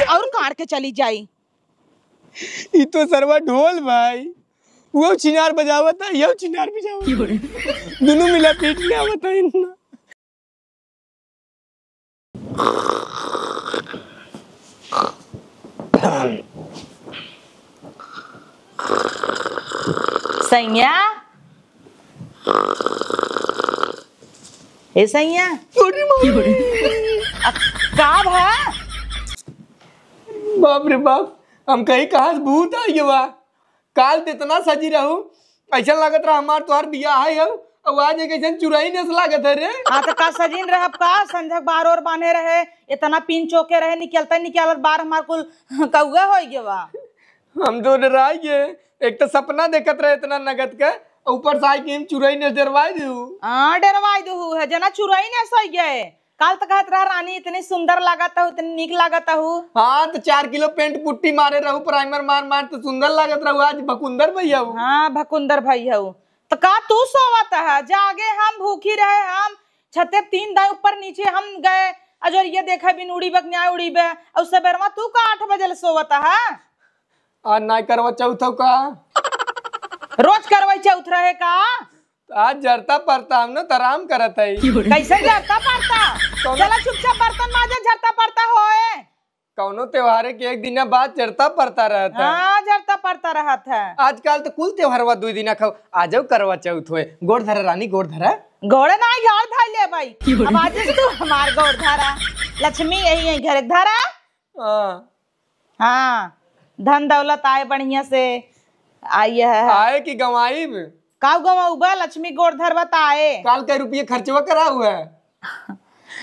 और काट के चली जाई। ये तो सरवा ढोल भाई, वो चिनार बजावता है, ये चिनार बजावता, दोनों मिला पीटने आवता है इतना। सैया ए सैया का भा? बाप रे बाप, हम कहीं कहाँ से भूत आई है वाह। काल तो इतना सजी रहू, ऐसा लागत रहा हमार तोहार बियाह है अब आज एक ऐसा चुराई ने लागत है रे। हाँ तो का सजीन रहब का संझक बार और बांधे रहे, इतना पिन चौके रहे, निकलता निकलत बार हमार कुल कौआ हो गया वा। हम तो डराई गए, एक तो सपना देखत रहे इतना नगद के, ऊपर से आई कि हम चुराई ने डरवाई दू। हाँ डरवाई दू है जना चुराई ने सही गए। काल तक कहत रहा रानी इतनी सुंदर लागत हूँ, इतनी निक लागत हूँ। हाँ तो 4 किलो पेंट पुट्टी मारे रहू, प्राइमर मार मार तो सुंदर लागत रहू। आज भकुंदर भैया हूँ। हाँ भकुंदर भैया हूँ तो का तू सोवत है? जागे हम भूखी रहे, हम छते 3 दाई ऊपर नीचे हम गए, अजर ये देखा बिन उड़ी बक न्याय उड़ी बे और सबेरवा तू का 8 बजे सोवत है? आज ना करवा चौथ का, रोज करवाई चौथ रहे का? आज जरता पड़ता हम ना तराम करत है। कैसे जरता पड़ता? चला चुपचाप बर्तन माजे, जरता पड़ता होए। कौनो त्योहार के एक दिन बाद जरता पड़ता रहता है। हाँ जरता पड़ता रहत है। आजकल तो कुल त्योहारवा 2 दिन खाओ, आ जाओ करवा चौथ होए। गोड़ धरा रानी, गोड़ धरा। गोड़े ना घर धर ले भाई, अब आज से तू हमार गोड़ धरा। लक्ष्मी यही है घर धरा। हाँ धन दौलत आए बढ़िया से आई है। आए कि गवाई में का गवाऊबा? लक्ष्मी गोड़ धरवत आए। काल के रुपये खर्चवा करा हुआ है।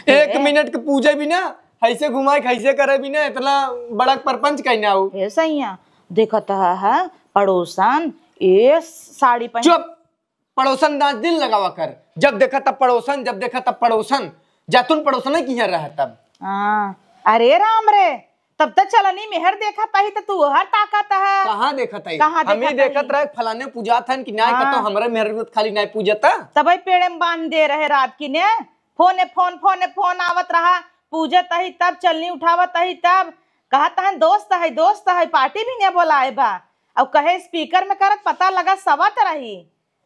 1 मिनट के पूजे भी ना ऐसे घुमाए, कैसे करे भी ना, इतना बड़ा परपंच कहना हो। हे सैया देखत है पड़ोसन ये साड़ी पहन। चुप, पड़ोसन नाच दिल लगावा कर। जब देखा तब पड़ोसन, जब देखा तब पड़ोसन। जातुन पड़ोसन है कि रहा तब। हाँ अरे राम रे, तब तक चलनी मेहर देखा तही तो तू हर ताकत है। कहाँ देखा था? कहाँ हम ही देखत रहे फलाने पूजा था कि न्याय का, तो हमारे मेहर खाली न्याय पूजा था। तब पेड़े में बांध दे रहे रात की ने, फोन आवत रहा, पूजा तही तब चलनी उठावत तही तब कहता है दोस्त है पार्टी भी नहीं बोलाए बा। अब कहे स्पीकर में करत पता लगा सवत रही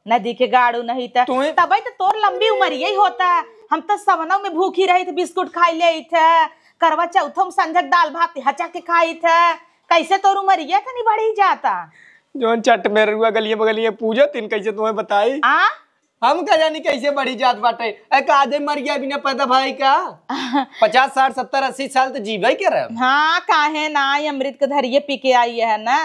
नदी के गाड़ू नहीं था। तब तो तोर लंबी उम्र यही होता है। हम तो सवनों में भूखी रही थी, बिस्कुट खाई ले थे, करवा चौथों में संझक दाल भात हचा के खाई थे। कैसे तोर उम्र ये तो नहीं बढ़ी जाता? जो चट मेरुआ गलिए बगलिए पूजा तीन कैसे तुम्हें बताई। हम का जानी कैसे बढ़ी जात बाटे। एक आधे मर गया बिना पैदा भाई का 50 60 70 80 साल तो जीवे के रहे। हाँ काहे ना, अमृत के धरिए पी के आई है ना।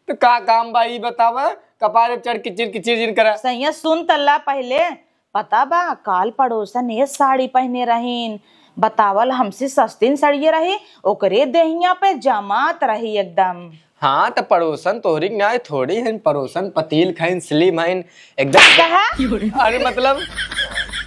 तो का काम भाई बतावा, कपार चढ़ किचिर किचिर जिन करा। सही सुन तल्ला पहले पता बा काल पड़ोसन ये साड़ी पहने रहीन, बतावल हमसे सस्तीन साड़ी रही, ओकरे देहिया पे जमात रही एकदम। हाँ तो पड़ोसन तोहरी न्याय थोड़ी है, पड़ोसन पतील खाइन स्लिम है एकदम। अरे मतलब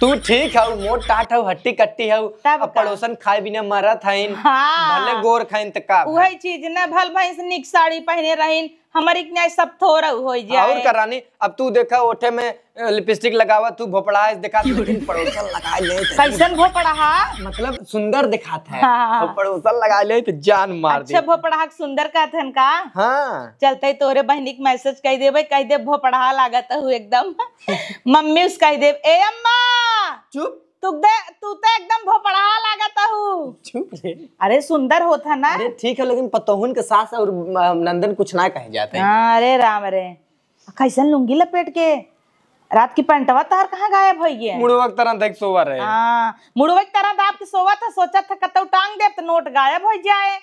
तू ठीक है, मोट टाट है, हट्टी कट्टी है, पड़ोसन खाए बिना मरत है। हाँ। भले गोर खाइन त का वही चीज ना, भल भैंस निक साड़ी पहने रहीन, हमारी न्याय सब थोड़ा हो जाए। और करानी अब तू देखा ओठे में लिपस्टिक लगावा, तू भोपड़ा दिखा, लेकिन पड़ोसन लगा ले कैसन भोपड़ा मतलब सुंदर दिखाता है। हाँ। पड़ोसन लगा ले तो जान मार दे। अच्छा भोपड़ा सुंदर कहथन का? हाँ चलते तोरे बहनी के मैसेज कह देवे, कह दे भोपड़ा लागत हूँ एकदम। मम्मी उस कह दे ए अम्मा चुप, तू तो एकदम भोपड़ा लागत हूँ। चुप रे। अरे सुंदर होता ना। अरे ठीक है, लेकिन पतोहन के सास और नंदन कुछ ना कहे जाते हैं। हाँ अरे राम रे, कैसन लुंगी लपेट के रात की पैंटवा तार कहाँ गायब हो गया? मुड़वा की तरह देख सोवा रहे। हाँ मुड़वा की तरह दाब के सोवा था, सोचा था कतौ टांग दे तो नोट गायब हो जाए,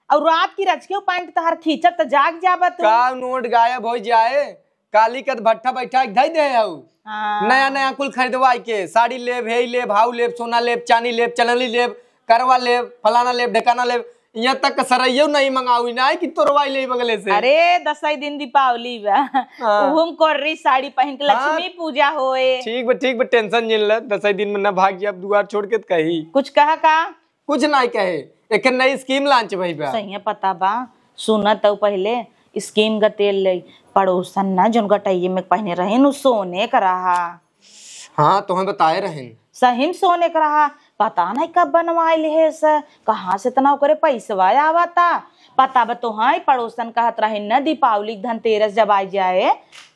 और रात की रच के पैंट तार खींचत तो जाग जाबत। का नोट गायब हो जाए? काली कद भट्ठा बैठा धई दे हऊ। नया नया कुल खरीदवाई के साड़ी लेब, हे लेब, हाउ लेब, सोना लेब, चांदी लेब, चलनी लेब, करवा लेब, फलाना लेब, ढकाना लेब, यहाँ तक सरइयो नहीं मंगाऊ ना कि तोरवाई ले बगले से। अरे 10 दिन दीपावली बा, उहुम कोर्री साड़ी पहन के लक्ष्मी पूजा होए। ठीक बा टेंशन नहीं ले, 10 दिन में ना भाग अब दुआर छोड़ के कही कुछ कहा का? कुछ नहीं कहे, एक नई स्कीम लॉन्च भई बा। सही है पता बा, सुना तो पहले स्कीम गतेल ले पड़ोसन ना जोन गटाइए में पहने रहे नु सोने का रहा। हाँ तो हम बताए रहे सही सोने का रहा, पता नहीं कब बनवाए है से, कहाँ से इतना ओकरे पैसवा आवता। पता बा तो हाँ पड़ोसन कहत रहे न दीपावली धनतेरस जब आ जाए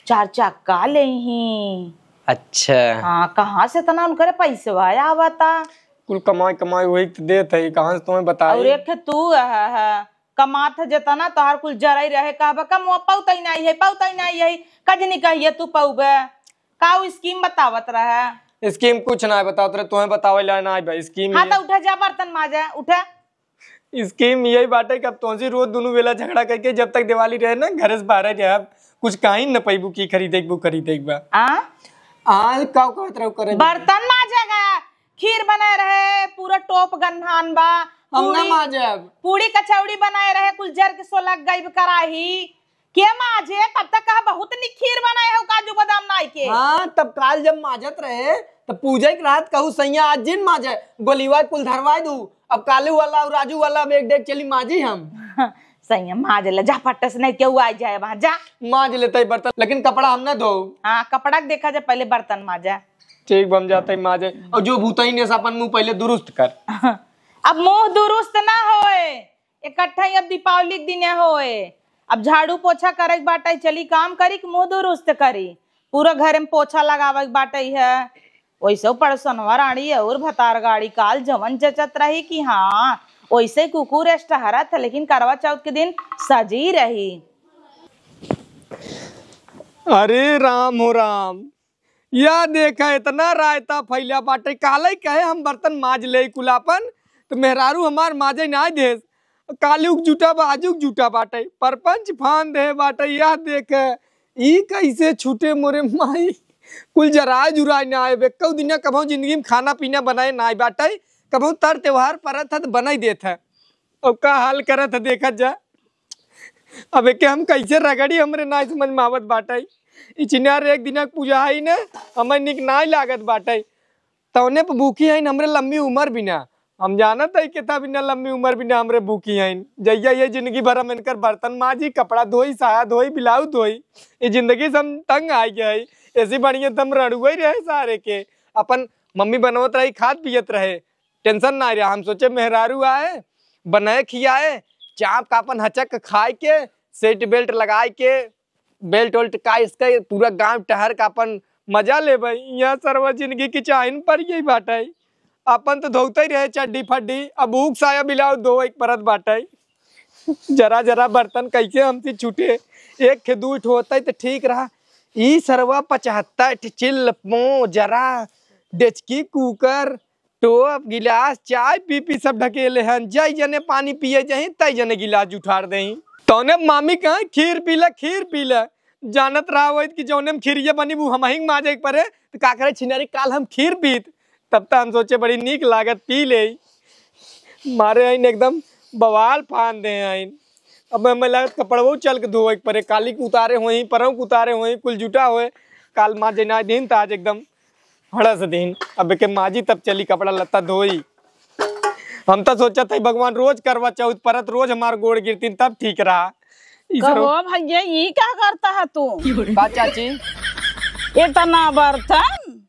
4 चक्का ले ही। अच्छा हाँ कहाँ से इतना उनकरे पैसवा आवता। कुल कमाई कमाई वही तो देत है, कहाँ से तुम्हें बताई। और एक तू कमात है जतना तोहर कुल जराई रहे कहबा कम पौतई नहीं है पौतई नहीं है कजनी कहिए तू पौबे का स्कीम बतावत रहे। स्कीम कुछ ना बताओ तेरे, तुम्हें बतावे ला ना भाई स्कीम। हाँ तो उठा जा बर्तन माजा उठा। स्कीम यही बाटे कि अब तुझे रोज दोनों वेला झगड़ा करके जब तक दिवाली रहे ना घर से बाहर रहे कुछ कहीं न पैबू की खरीदे बा। आज का कहत रहो करे बर्तन माजेगा, खीर बनाए रहे पूरा टोप गन्हान बा, हम ना माजब पूरी कचौड़ी बनाए रहे कुल जर के 16 गई कराही के माजे तब तक कहा बहुत नी खीर बनाए हो काजू बादाम नाई के। हाँ तब काल जब माजत रहे तब पूजा की रात कहू सैया आज जिन माजे गोलीवा कुल धरवाई दू। अब कालू वाला और राजू वाला एक डेग चली माजी हम सही माज ले जा फट से नहीं केहू आ जाए वहां जा माज लेते बर्तन, लेकिन कपड़ा हम ना धो। हाँ कपड़ा देखा जाए पहले बर्तन माजा। ठीक बम जाता है माजे, और जो भूतई ने अपन मुंह पहले दुरुस्त कर। अब मुंह दुरुस्त ना होए इकट्ठा ही अब दीपावली के दिन होए। अब झाड़ू पोछा करे बाटे चली काम करी कि मुंह दुरुस्त करी, पूरा घर में पोछा लगावे बाटे है। वैसे पड़सनवा रानी और भतार गाड़ी काल जवन जचत रही कि हाँ वैसे कुकुर एस्टहरा था, लेकिन करवा चौथ के दिन सजी रही। अरे राम हो राम, या देखा इतना रायता फैला बाटे काले कहे हम बर्तन माज ले कुलापन तो मेहरारू हमार माजे ना दे कालुक जूटा बाजुक जूटा बाटे परपंच फान दे बाटे। या देख ई कैसे छूटे मोरे माई कुल जराय जुराय ना आए कौ दिन कभो जिंदगी में खाना पीना बनाए ना बाटे, कभो तर त्योहार परत है तो बनाई देत है। अब का हाल करत है देखा जा। अब के हम कैसे रगड़ी हमरे ना समझ में आवत बाटे। इचिनार एक दिन पूजा है ना हमें निक ना लागत बाटे, तौने पे भूखी है हमरे लंबी उम्र बिना हम जानत है कितना बिना लंबी उम्र बिना हमरे भूखी है। जैया ये जिंदगी भर हम इनकर बर्तन माजी कपड़ा धोई साया धोई ब्लाउज धोई ये जिंदगी से हम तंग आ गए। ऐसी बढ़िया तम रड़ुआ ही रहे सारे के अपन मम्मी बनवत रही खाद पियत रहे टेंशन ना रहा। हम सोचे मेहरारू आए बनाए खियाए चाप का अपन हचक खाए के सेट बेल्ट लगाए के बेल्ट वेल्ट का इसका पूरा गांव टहर का अपन मजा ले भाई। यहाँ सर्व जिंदगी की चाहन पर यही बाटे अपन तो धोते ही रहे चड्डी फड्डी अब ऊक साया बिलाओ दो एक परत बाटे। जरा जरा बर्तन कैसे हमसे छूटे एक के दू होता तो ठीक रहा। ई सरवा 75 चिल पो जरा डेचकी कुकर टोप गिलास चाय पी पी सब ढकेले हैं। जय जने पानी पिए जही तय जने गिलास उठार दही तौने मामी कहा खीर पी ले जानत रहा हो कि जौने में खीरिया बनी वो हम हिंग माजे परे तो का करे छिनारी काल हम खीर पीत तब तक हम सोचे बड़ी नीक लागत पी ले मारे आइन एकदम बवाल फान दे आइन। अब हमें लागत कपड़वो चल के धोए परे काली के उतारे हुई परव के उतारे हुई कुल जुटा हुए काल माँ जना दिन तो आज एकदम हड़स दिन अब के माजी तब चली कपड़ा लत्ता धोई। हम तो सोचा था भगवान रोज करवा चौथ परत रोज हमार गोड़ गिरती तब ठीक रहा। कहो भैया ये क्या करता है तू चाची इतना बर्तन।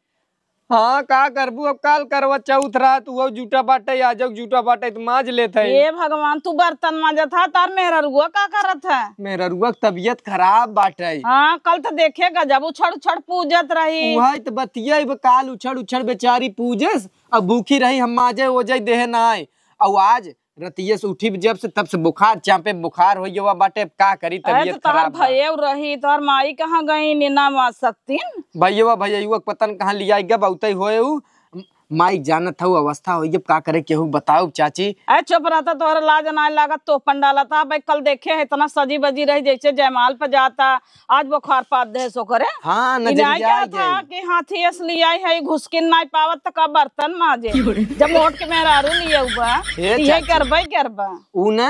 हाँ का करबू अब काल करवा चौथ रहा तू जूटा बाटे आ जाओ जूटा बाटे तो माज लेते है। ये भगवान तू बर्तन माजा था तार मेरा रुआ का करत है। मेरा रुआ तबीयत खराब बाटे। हाँ कल तो देखेगा जब उछड़ उछड़ पूजत रही वही तो बतिया काल उछड़ उछड़ बेचारी पूजस अब भूखी रही हम माजे हो जाए देह ना आए और आज रतिये से उठी जब से तब से बुखार चापे बुखार हो गया बाटे का करी तबीयत खराब भैया रही तोर माई कहाँ गई नीना मा सकती भैया पतन कहाँ लिया गया बहुत होए माई जानत था अवस्था हो जब का करे केहू बताओ चाची। चुप रहता तोहरा लाज ना लागत तो पंडाला था भाई कल देखे है इतना सजी बजी रही जैसे जयमाल पर जाता आज बुखार पात दे सो करे। हाँ क्या था कि हाथी असली आई है घुसकिन ना पावत तो का बर्तन माजे जब मोट के मेहरारू लिए हुआ ये करबा ऊ ना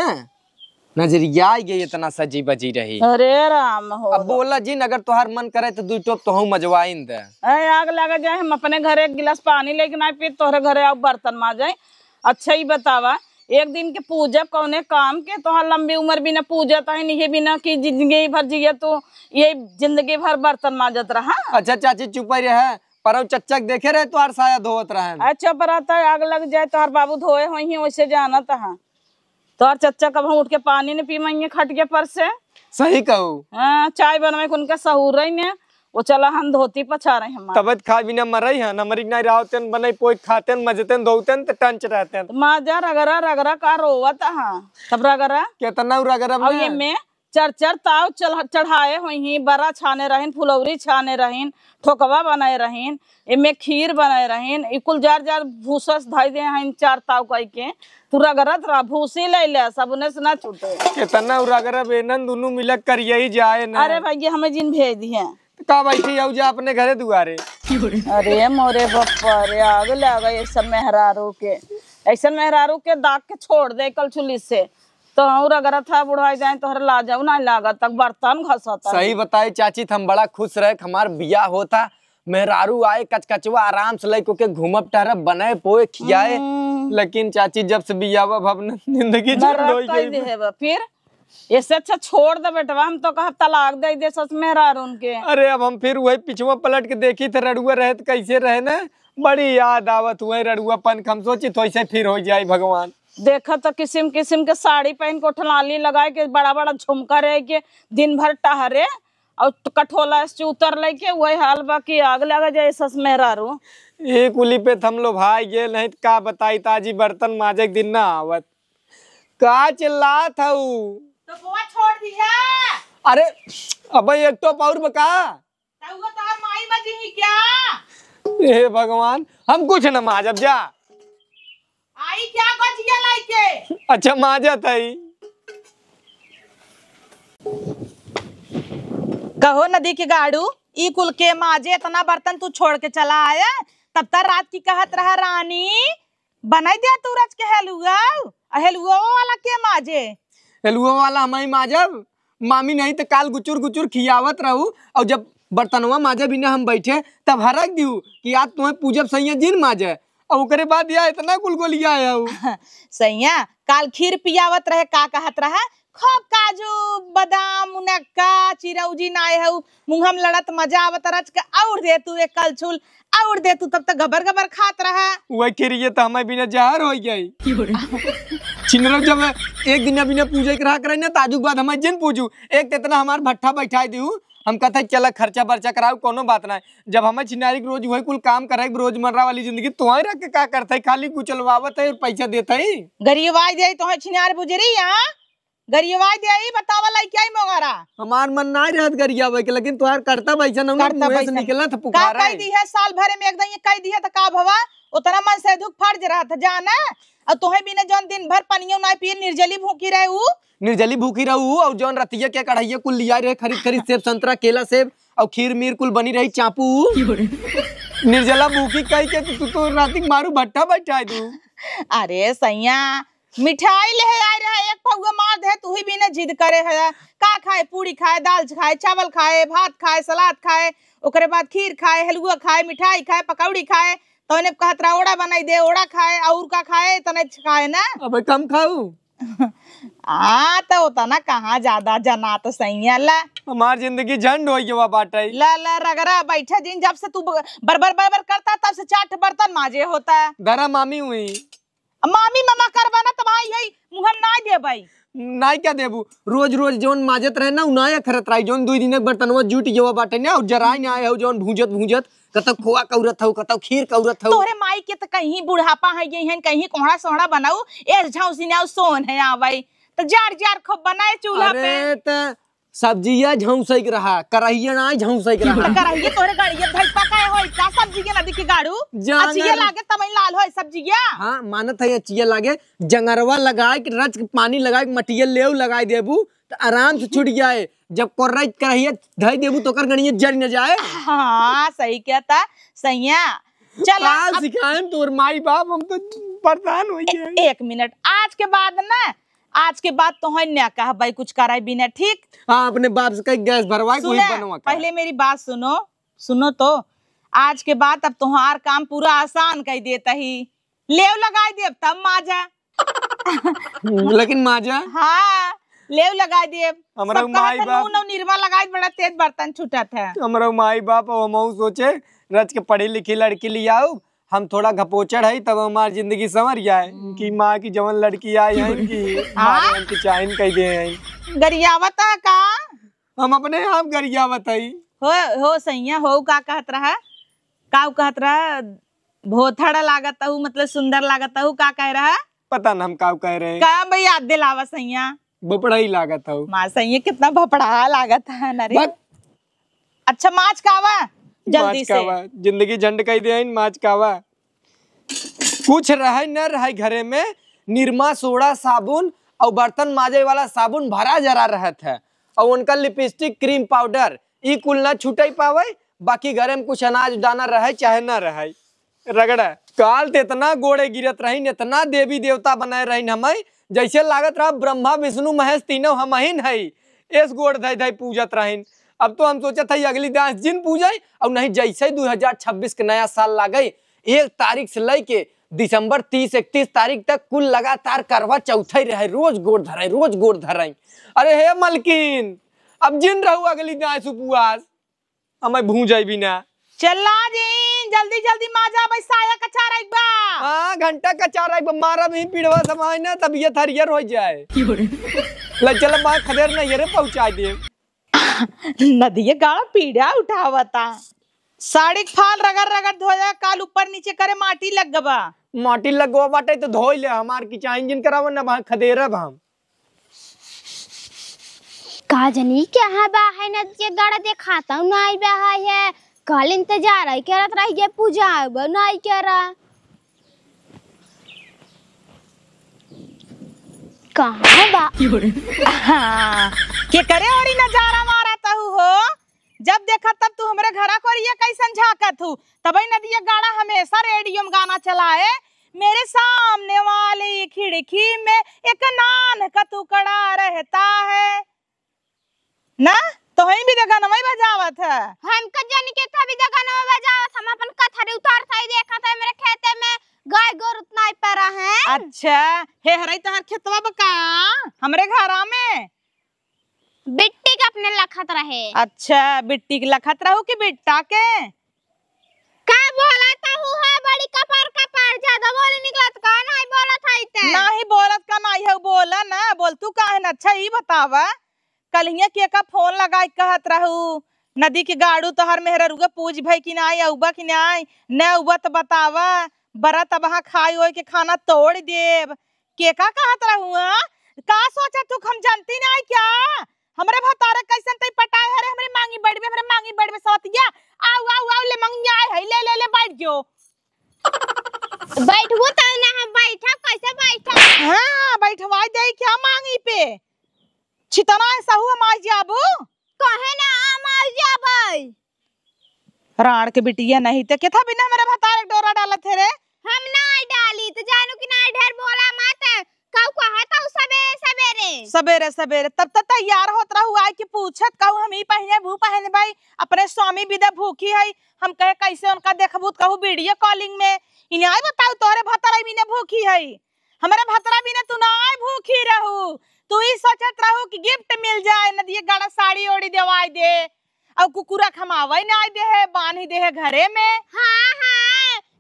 नजरिया गई इतना सजी बजी रही। अरे राम हो अब बोला जी अगर तोहार मन करे तो 2 टोप तो मजवाइन दे आग लगा जाए हम अपने घर 1 गिलास पानी लेके ना पी तोहरे घरे आप बर्तन माजे। अच्छा ही बतावा एक दिन के पूजब कौने काम के तोहार लंबी उम्र बिना पूजत है नहीं बिना की जिंदगी भर जिये तो ये जिंदगी भर बर्तन माजत रहा। अच्छा चाची चुप रहे पर चच्चक देखे रहे तो साया धोवत रहे। अच्छा बराता आग लग जाए तो हर बाबू धोए हुई वैसे जाना तहा तो हर चच्चा कब हम उठ के पानी ने पी मांगे खट के पर से। सही कहू। हाँ चाय बनवाए उनका सहूर रही ने वो चला हम धोती पछा रहे हम तबत खा बिना मरई है नमरी नहीं रावतन बने पोई खातेन मजतेन धोतन त टंच रहतेन माजा रगरा रगरा का रोवत हां तब रगरा केतना रगरा और ये में चरचर ताव चढ़ाए हुई बरा छाने रहीन फुलौरी छाने रहीन ठोकवा बनाए रहीन एमे खीर बनाए रहीन इकुल जार जार भूसस धाई दे हन 4 ताव कई के तू रगरत रहा भूसी ले ले सबने से ना छूटे केतना रगरा बेनन दोनों मिलक कर यही जाए ना। अरे भाई हमें जिन भेज दिए का बैठी आऊ जा अपने घरे दुआरे। अरे मोरे बप्पा रे आग लगा ये सब मेहरारू के ऐसा मेहरारू के दाग के छोड़ दे कल चुली से तो और अगर था बुढ़ाई जाए तो हर ला जाऊ ना लागा तक बर्तन घसता। सही बताई चाची हम बड़ा खुश रहे हमार बिया होता मेहरारू आए कचकचवा आराम से लेको के घूमब टहरब बनाए पोए खियाए लेकिन चाची जब से बियावा भवन जिंदगी झंड होई गई फिर इससे अच्छा छोड़ दे बेटवा हम तो कहा तलाक दे सस मेहरारू उनके। अरे अब हम फिर वही पिछवा पलट के देखी थे रड़ुआ रहे कैसे रहे ना बड़ी याद आवत हुए रड़ुआ पन हम सोची तो ऐसे फिर हो जाए भगवान। देखा तो किस्म किस्म के साड़ी पहन को ठलाली लगाए के बड़ा बड़ा झुमका रह के दिन भर टहरे और कठोला से उतर लेके वही हाल बाकी आग लगा जाए सस मेहरारू एक उली पे हम लोग भाई गे नहीं का बताई ताजी बर्तन माजे दिन ना आवत का चिल्ला था तो बुआ छोड़ दिया। अरे अब एक तो और बका तो वो तार माई बजी ही क्या। हे भगवान हम कुछ न माजब जा आई क्या गजिया लाइके। अच्छा माजत है कहो नदी के गाड़ू ई कुल के माजे इतना बर्तन तू छोड़ के चला आया तब तक रात की कहत रहा रानी बनाई दे तू रच के हेलुआ वाला के माजे हेलुआ वाला हमारी माजब मामी नहीं तो काल गुचुर गुचुर खियावत रहू और जब बर्तनवा माजे बिना हम बैठे तब हरक दियो कि आज तुम्हें पूजब सैया जिन माजे और ओकरे बाद या इतना गुलगुलिया आया सैया काल खीर पियावत रहे का कहत रहा खूब काजू बादाम मुनक्का चिरौजी नाए हऊ मुंहम लड़त मजा आवत रच के और दे तू एक कलछुल और दे तू तब तक गबर गबर खात रहा वही खीरिए तो हमें बिना जहर हो गई छिनरो जब एक दिन बिना पूजे के रहा करे ना ताजुक बाद हमें जिन पूजू एक इतना हमार भट्ठा बैठा दियो हम कहते चल खर्चा बर्चा कराओ कोनो बात ना जब हमें छिनारी के रोज वही कुल काम करे रोजमर्रा वाली जिंदगी तुम्हारे रख के क्या करते खाली कुचलवावत है और पैसा देते ही गरीबाई दे तो छिनार बुजरी यहाँ गरीबाई दे बतावा लाई क्या मोगरा हमार मन ना रहत गरियावे के लेकिन तोहार करता पैसा ना मुंह से निकलना था पुकारा का कह दी है साल भरे में एकदम ये कह दी है तो का भवा उतना मन से दुख फर्ज रहा था जाना और तोहे बिना जौन दिन भर पनियो ना पिए निर्जली भूखी रहे ऊ निर्जली भूखी रहू और जौन रतिया के कढ़ाइया कुल लिया रहे खरीद खरीद सेब संतरा केला सेब और खीर मीर कुल बनी रही चापू निर्जला भूखी कह के तू तो रातिक मारू भट्ठा बैठा दू। अरे सैया मिठाई ले आए रहा एक पौवा मार दे तू ही बिना जिद करे है का खाए पूरी खाए दाल खाए चावल खाए भात खाए सलाद खाए ओकरे बाद खीर खाए हलवा खाए मिठाई खाए पकौड़ी खाए तो ने कहत रहा ओड़ा बनाई दे ओड़ा खाए और का खाए तने खाए ना अब कम खाऊ तो होता ना कहाँ ज्यादा जना तो सैया ला हमार जिंदगी झंड हो गया बाटा ला ला रगरा बैठा दिन जब से तू बरबर बरबर करता तब से 4 बर्तन माजे होता है धरा मामी हुई मामी मामा करवाना तब आई है मुहम ना दे भाई नाई क्या देबू रोज रोज जोन माजत रहे ना उनाया खरत रही जोन 2 दिन बर्तनवा जुट गया बाटे ना और जराई ना आए हो जोन भूंजत भूंजत कतौ खोआ कौरत हो कतौ खीर कौरत हो तोरे माई के तो कहीं बुढ़ापा है ये हैं कहीं कोहड़ा सोहड़ा बनाऊ ए झाउसी ना सोन है आवई तो जार जार खूब बनाए चूल्हा पे अरे त सब्जिया झौंसैक रहा करहिया ना झौंसैक रहा करहिए तोरे गाड़िया भाई पकाए होई का सब्जिया नदी के गाड़ू अच्छिया लागे तमई लाल होई सब्जिया हां मानत है अच्छिया लागे जंगरवा लगाए कि रच पानी लगाए मटिया लेव लगाई देबू तो आराम से छूट जाए जब कोर्रा करहिया धई देबू तो कर गणिया जड़ न जाए। हां सही कहता सैया चल काल सिखाएम तोर माई बाप हम तो परेशान हो गए। 1 मिनट आज के बाद तो है ना कह भाई कुछ कराई बिना ठीक। हाँ अपने बाप से कहीं गैस भरवाए कोई बनवा पहले मेरी बात सुनो तो आज के बाद अब तुम्हार काम पूरा आसान कर देता ही लेव लगाई दे तब माजा लेकिन माजा हाँ लेव लगाई दे हमारा माई बाप निर्मा लगाई बड़ा तेज बर्तन छूटा था हमारा माई बाप और हम सोचे रच के पढ़ी लिखी लड़की ले आओ, हम थोड़ा घपोचड़ है तब हमारी जिंदगी संवर जाए। कि माँ की जवन लड़की आई है कि चाइन कह दे हैं। गरियावत है का? हम अपने आप गरियावत है। हो सैया हो का कहत रहा? का कहत रहा? भोथड़ लागत हूँ मतलब सुंदर लागत हूँ, का कह रहा? पता ना हम का कह रहे हैं। का भाई याद दिलावा सैया? भपड़ा ही लागत हूँ। माँ सैया कितना भपड़ा लागत है नरे। अच्छा माच कावा जल्दी से। जिंदगी झंड कह दे माच कावा। कुछ रहे न रहे घरे में, निरमा सोडा साबुन और बर्तन माजे वाला साबुन भरा जरा रहत है, और उनका लिपस्टिक क्रीम पाउडर ई कुल न छूटे पावे। बाकी घरे में कुछ अनाज दाना रहे चाहे न रहे, रगड़ा काल ते इतना गोड़े गिरत रही, इतना देवी देवता बनाए रही हमें, जैसे लागत रहा ब्रह्मा विष्णु महेश तीनों हम ही है। एस गोड़ धई धई पूजत रही। अब तो हम सोचत है अगली 10 दिन पूजे, और नहीं जैसे 2026 के नया साल लागे 1 तारीख से लेके दिसंबर 30-31 तारीख तक कुल लगातार करवा चौथे रहे, रोज गोड़ धराई रोज गोड़ धराई। अरे हे मलकिन अब जिन रहू अगली 10 उपवास हमें भूजाई बिना। चला जी जल्दी जल्दी माजा भाई साया कचा रही बा। हाँ घंटा कचा रही बा, मारा भी पीड़वा समाय ना तबीयत हरियर हो जाए। ले चल बा खदेर नहीं रे पहुंचा दे। नदिया गाड़ा पीड़ा उठावता, साड़ी फाल रगड़ रगड़ धोया, काल ऊपर नीचे करे माटी लग गबा। माटी लगवा बाटे तो धोई ले, हमार की चाइन जिन करावन ना बा खदेरब हम। का जनी क्या है बा है ना ये गाड़ा दिखाता हूं नहीं बा है कल इंतजार है करत रही ये पूजा है नहीं करा कहां बा। हाँ, के करे और नजारा मारता हो, जब देखा तब तू हमारे घरा को ये कैसन झाकत हूँ। तभी नदिया गाड़ा हमेशा रेडियो में गाना चलाए, मेरे सामने वाली खिड़की में एक नान का टुकड़ा रहता है ना, तो ही भी गाना में बजावत है। हम का जानी के तभी गाना में बजावत, हम अपन कथरे उतार थाई देखा था मेरे खेते में गाय गोर उतना ही परा है। अच्छा हे हरई तहर खेतवा बका हमरे घरा में बिट्टी के अपने लखत रहे। अच्छा बिट्टी के लखत रहू कि बिट्टा के? का बोलता हूं है बड़ी कपार कपार ज्यादा बोली निकलत का नहीं बोलत है ते नहीं बोलत का नहीं है, बोला ना बोल तू काहे न। अच्छा ई बतावा कलिया के का फोन लगाई कहत रहू नदी के गाड़ू तोहर मेहररुगा पूज भाई कि नहीं औबा कि नहीं न औबा तो बतावा, बरत वहां खाई होई के खाना तोड़ देव के का कहत रहू। का सोचा तू हम जानती नहीं क्या हमरे भतारे कैसन तई पटाए हरे हमरे मांगी बढ़ में सवतिया आओ ले मंगिया है ले बैठ जो। बैठबू त ना हम बैठा कैसे बैठा। हां बैठवाई दे क्या मांगी पे छितना ऐसा हुआ माई जाबू कहे ना माई जाबई राण के बिटिया नहीं ते के था बिना मेरे भतारे डोरा डालत थे रे। हम नहीं डाली तो जानू कि नहीं ढेर बोला मत कहू कहता हूं सवेरे तब तक तैयार होत रहू आई कि पूछत कहू हम ही पहने भू पहने भाई अपने स्वामी विदा भूखी है। हम कहे कैसे उनका देखबू कहू वीडियो कॉलिंग में इन्हें आई बताऊ तोरे भतरा बिना भूखी है, हमारे भतरा बिना तू ना भूखी रहू। तू ही सोचत रहू कि गिफ्ट मिल जाए नदिया गाड़ा साड़ी ओड़ी देवाई दे और कुकुरा खमावे ना दे है बांधी दे है घरे में। हां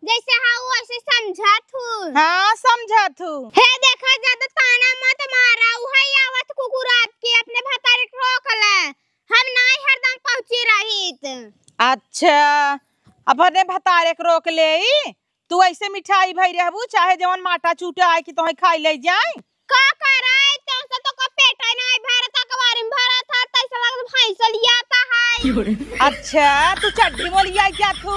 जैसे हाउ ऐसे समझत हूं। हां समझत हूं। हे देखा ज्यादा ताना मत मारा उ है आवत कुकुरात के अपने भतारे रोक ले, हम नहीं हरदम पहुंची रहीत। अच्छा अपने भतारे के रोक ले तू ऐसे मिठाई भाई रहबू चाहे जवन माटा चूटे आए कि तोहे खाई ले जाए का कराए तो का पेट नहीं भरता कवारी में भरा था तैसे लगत भैंस लियाता है। अच्छा तू चड्डी मोलिया क्या तू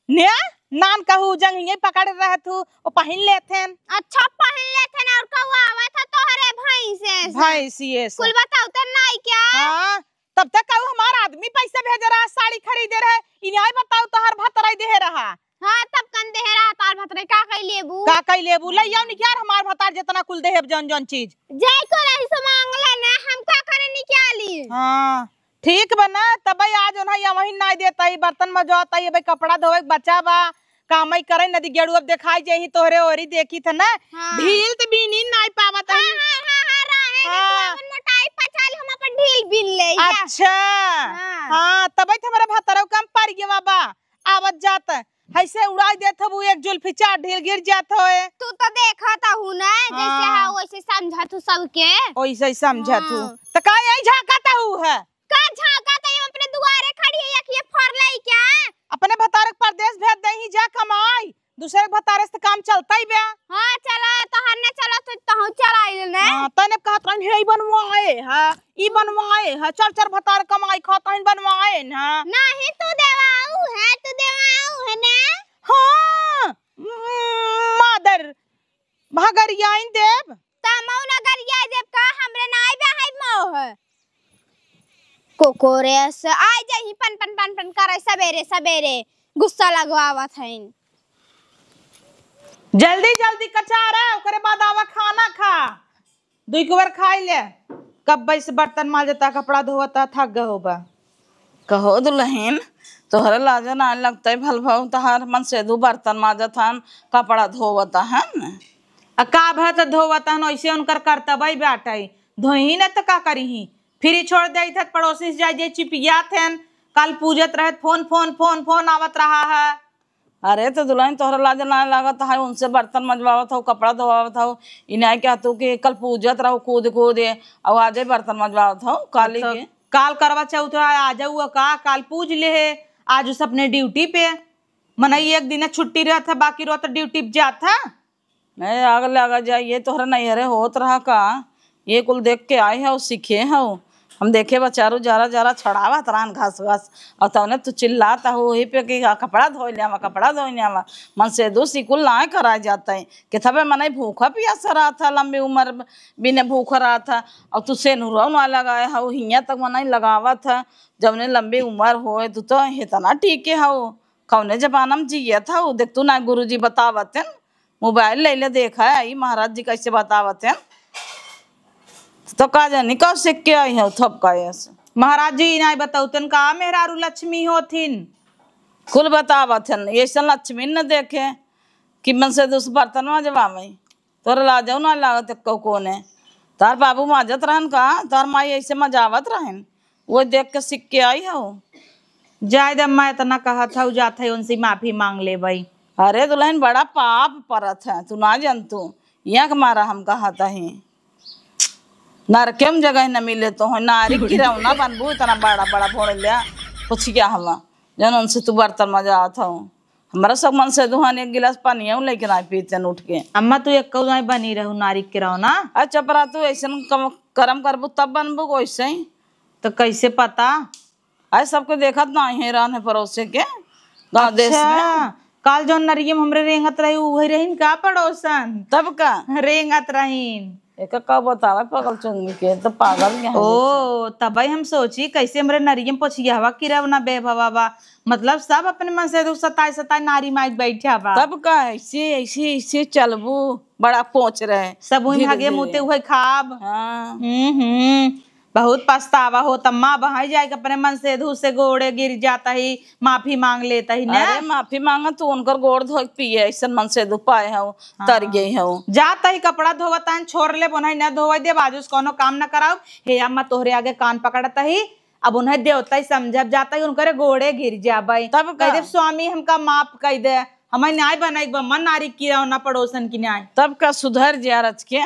ने नान कहू जंग पकड़ रहे तू वो पहन लेथे। अच्छा पहन लेथे और कौआ आवा था तोहरे भैंसिए कुल बताओ तो नहीं क्या। हां तब तक कहू हमारा आदमी पैसा भेज रहा साड़ी खरीदे रहे इन्हें बताओ तोहर भतराई दे रहा। हां तब कन दे रहा तार भतरे का कह लेबू ले यार निकाल हमार भतार जितना कुल देहब जन चीज जय को रही से मांगला ना हम का करे निकाली। हां ठीक बना तब आज उन्हें वही नहीं देता ही बर्तन मजोता ही भाई कपड़ा धोए बच्चा बा कामई करे नदी गेड़ू अब दिखाई जे ही तोहरे ओरी देखी था ना ढील त बीनी नहीं पावत है। हां मोटाई पचाल हम अपन ढील बिन ले। अच्छा हां तब हमारा भतरौ कम पड़ गया बा आवत जात ऐसे उड़ाई देत हबू एक जुल्फी चार ढील गिर जात होए। तू तो देखता हूँ ना जैसे हाँ। है वैसे समझा तू सबके। ओइसे ही समझत हूँ हाँ। तो का यही झांकता हूँ है का झांकता है अपने दुआरे खड़ी है कि ये फर लई क्या? अपने भतारक परदेश भेज दही जा कमाई दूसरे के भतारे से काम चलता ही बे। हां चला तो हन्ने चला तो तहु चलाइल ने। हां तने कहत रही हे बनवाए है ई बनवाए है चल चल भतार कमाई खाता ही बनवाए ना। नहीं तू देवाऊ है ना। हां मदर भगरियाइन देव तमौ नगरिया देव का हमरे नाई बे है मोह कोकोरेस आई जही पन पन पन पन करे सवेरे सवेरे गुस्सा लगवावत हइन। जल्दी जल्दी कचार है ओकरे बाद आवा खाना खा दुई कुबर खाई ले कब से बर्तन मांजता कपड़ा धोवता थक गए होबा। कहो दुल्हन तोहरे लाज ना लगता है भल भाव तहार मन से दू बर्तन माजत हन कपड़ा धोवता है न का भत धोवता हन ऐसे उनकर कर्तव्य बाटई धोही न तो का करीही फिर छोड़ दे थे पड़ोसी से जाए चिपिया थे कल पूजत रहे फोन फोन फोन फोन आवत रहा है। अरे तो दुल्हन तोहरा लाज ना लागत है उनसे बर्तन मजवावत हो कपड़ा धोवावत हो इन्हें क्या तू कि कल पूजत रहो कूद कूद और आज बर्तन मजवावत हो काली तो के काल करवा चौथ आ जाऊ का काल पूज ले है आज उस अपने ड्यूटी पे मनई एक दिन छुट्टी रहा था बाकी रो तो ड्यूटी पे जा था। नहीं आग लगा जाए ये तोहरा नहीं अरे होत रहा का ये कुल देख के आए हो सीखे हो हम देखे बचारू जरा जरा छड़ावा तरान घास घास और तौने तू चिल्लाता हो वही पे कि कपड़ा धो लिया कपड़ा धो लिया मन से दूसरी कुल ना कराया जाता है कि थबे मन भूखा पियासा रहा था लंबी उम्र बिना भूखा रहा था और तू से नुरो ना लगाए हो हिया तक मन लगावा था जब ने लंबी उम्र हो तू तो इतना ठीक है हो कौने जमाना में जिया था वो देख तू ना गुरु जी बतावत है मोबाइल ले ले देखा है महाराज जी कैसे बतावत है तो का जानी कब सीख के आई है थप का ऐसे महाराज जी ना बताऊतन का मेहरारू लक्ष्मी होथिन कुल बतावत है ऐसा लक्ष्मी न देखे कि मन से दूसरे बर्तन मजवा में तोरा ला जाऊ ना लागत कोने तार बाबू माजत रहन का तार माई ऐसे मजावत रहन वो देख के सीख के आई हो। जायद अम्मा इतना कहा था जात है उनसे माफी मांग ले भाई। अरे दुल्हन बड़ा पाप परत है तू ना जान तू यहाँ मारा हम कहा था ही नरकेम जगह न मिले तो हो नारी की रौना बनबू इतना बड़ा बड़ा भोड़ लिया कुछ क्या हम जन उनसे तू बर्तन मजा आता हूँ हमारा सब मन से दुहान एक गिलास पानी है लेकिन आई पीते उठ के अम्मा तू एक कौन बनी रहू नारी के रौना। अच्छा परा तू ऐसा कर्म करबू तब बनबू वैसे ही तो कैसे पता आई सबको देखत ना है रहने पड़ोसे के गाँव देश में काल जो नरियम हमरे रेंगत रही वही रहीन का पड़ोसन तब का रेंगत रहीन एक का बतावा पगल चुंगी के तो पागल के ओ तब हम सोची कैसे हमरे नरियम पोछियावा किरा ना बेभवा मतलब सब अपने मन से सताई सताई नारी माई बैठा बा तब का ऐसे ऐसे ऐसे चलबू बड़ा पहुंच रहे सब वही भागे मुते हुए खाब। हाँ बहुत पछतावा हो तम्मा बहाई जाए अपने मन से धू से गोड़े गिर जाता ही माफी मांग लेता ही ना। अरे माफी मांगा तू उनकर गोड़ धो पिए ऐसा मन से दुपाए हो तर गई हो जाता ही कपड़ा धोवता है छोड़ ले उन्हें न धोवा दे बाजू से कोनो काम न कराओ हे अम्मा तोहरे आगे कान पकड़ता ही अब उन्हें देवता ही समझब जाता ही उनके गोड़े गिर जा भाई तब कह दे स्वामी हमका माफ कर दे हमें न्याय बनाई मन नारी की ना पड़ोसन की न्याय तब का सुधर जा रच के।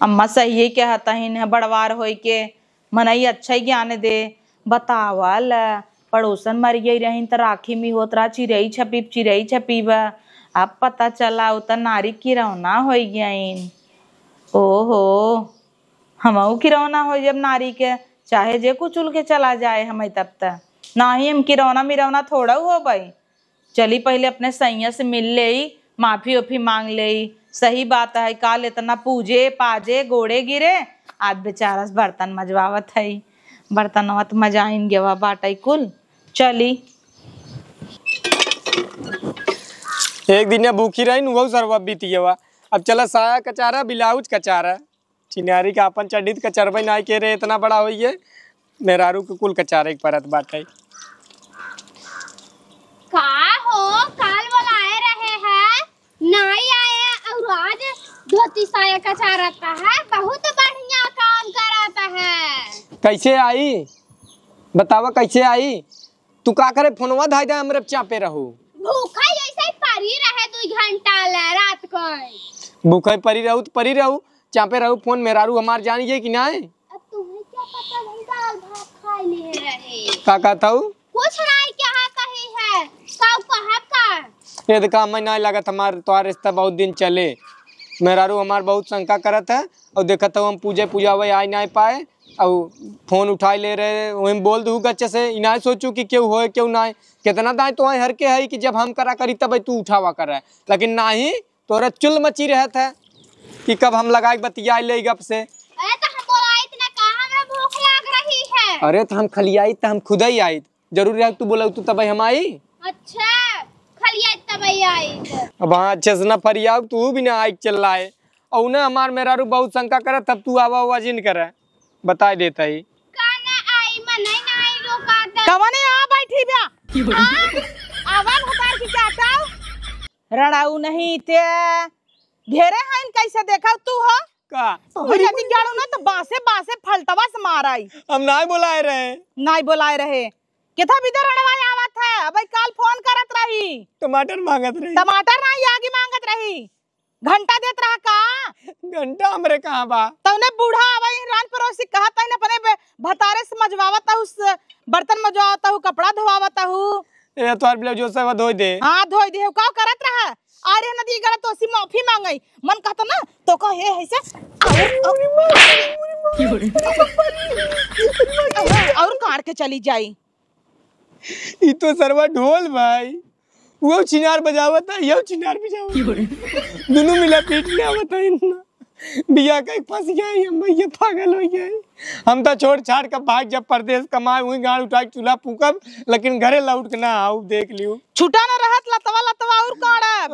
अम्मा सही है कहता ही बड़वार हो के मनई अच्छा ही ज्ञान दे बतावल पड़ोसन मर गई रही तो राखी में होत रहा चिरई छपीब अब पता चला उतर नारी की रौना हो गई। ओहो हम की रौना हो जब नारी के चाहे जे कुछ उल के चला जाए हमें तब तक ना ही हम की रौना मिरौना थोड़ा हो भाई चली पहले अपने सैया से मिल ले माफी ओफी मांग ले सही बात है काल इतना पूजे पाजे गोड़े गिरे आज बेचारा बर्तन मजवावत है बर्तन मजाइन गेवा बाटई कुल चली एक दिन भूखी रही वो सरवा बीती गवा अब चला साया कचारा ब्लाउज कचारा चिनारी का अपन चढ़ित कचरबई ना के रे इतना बड़ा हो मेहरारू के कुल कचारे परत बाटे का हो काल बुलाए रहे हैं नहीं आए और आज धोती साया कचारता है बहुत बढ़िया काम कराता है। कैसे आई बतावा कैसे आई तू का करे फोनवा धाई दे हमरे चापे रहू भूखा जैसे परी रहे 2 घंटा ले रात को। भूखे परी रहू तो परी रहू, चापे रहू फोन मेहरारू हमार जानी है कि ना है। अब तुम्हें क्या पता नहीं दाल भात खा ले रहे। का कहता हूँ कुछ नहीं क्या कही है काऊ कहा का। ये देखा मैं ना लागत हमार तोहार रिश्ता बहुत दिन चले, मेहरारू हमार बहुत शंका करत है और देखत हूँ हम पूजा हुए आई ना पाए और फोन उठाई ले रहे वही बोल दू गच्चे से इना सोचू कि क्यों होए क्यों ना कितना दाए तो हर के है कि जब हम करा करी तब तू उठावा कर रहा है, लेकिन ना ही तोरा चुल मची रहत है कि कब हम लगाए बतिया ले गप से। अरे तो हम बोला इतना कहा हमरा भूख लग रही है। अरे तो हम खलियाई तो हम खुद ही आई, जरूरी है तू बोला तू तब हम आई। अच्छा खलिया तब आई। अब हाँ अच्छे से ना फरियाव तू भी ना आई चल रहा है और ना हमार मेहरारू बहुत शंका करे तब तू आवा हुआ जिन करे बता देता ही काना आई मन नहीं रोका दे। कवने आ बैठी बा आवाज हटार की चाटाओ रड़ाऊ नहीं ते घेरे हन कैसे देखा तू हो का मुझे यदि गाड़ो ना तो बासे बासे फलतवा से माराई। हम ना बुलाए रहे नहीं बुलाए रहे किथा बिदर रड़वाई आवत है अबे काल फोन करत रही टमाटर मांगत रही, टमाटर नहीं आगे मांगत रही घंटा देत रहा का घंटा हमरे कहाँ बा तौने बूढ़ा आवई रान पड़ोसी कहत है अपने भतारे से मजवावत उस बर्तन मजवावत हूँ कपड़ा धोवावत हूँ ये तोहर ब्लाउज जो सब धोई दे। हाँ धोई दे का करत रहा अरे नदी गड़ा तो सी माफी मांगई मन कहता ना तो का हे ऐसे और कार के चली जाई। ये तो सरवा ढोल भाई वो चिनार बजावत है ये चिनार बजावत दोनों मिला पीट ले आवत है इतना बिया का फंस गया हम भैया पागल हो गए। हम तो छोड़ छाड़ कर भाग जब परदेश कमाए हुई गाड़ उठा के चूल्हा फूकब लेकिन घरे लौट के ना आऊ देख लियो छुटा न रहत लतवा लतवा और काड़ा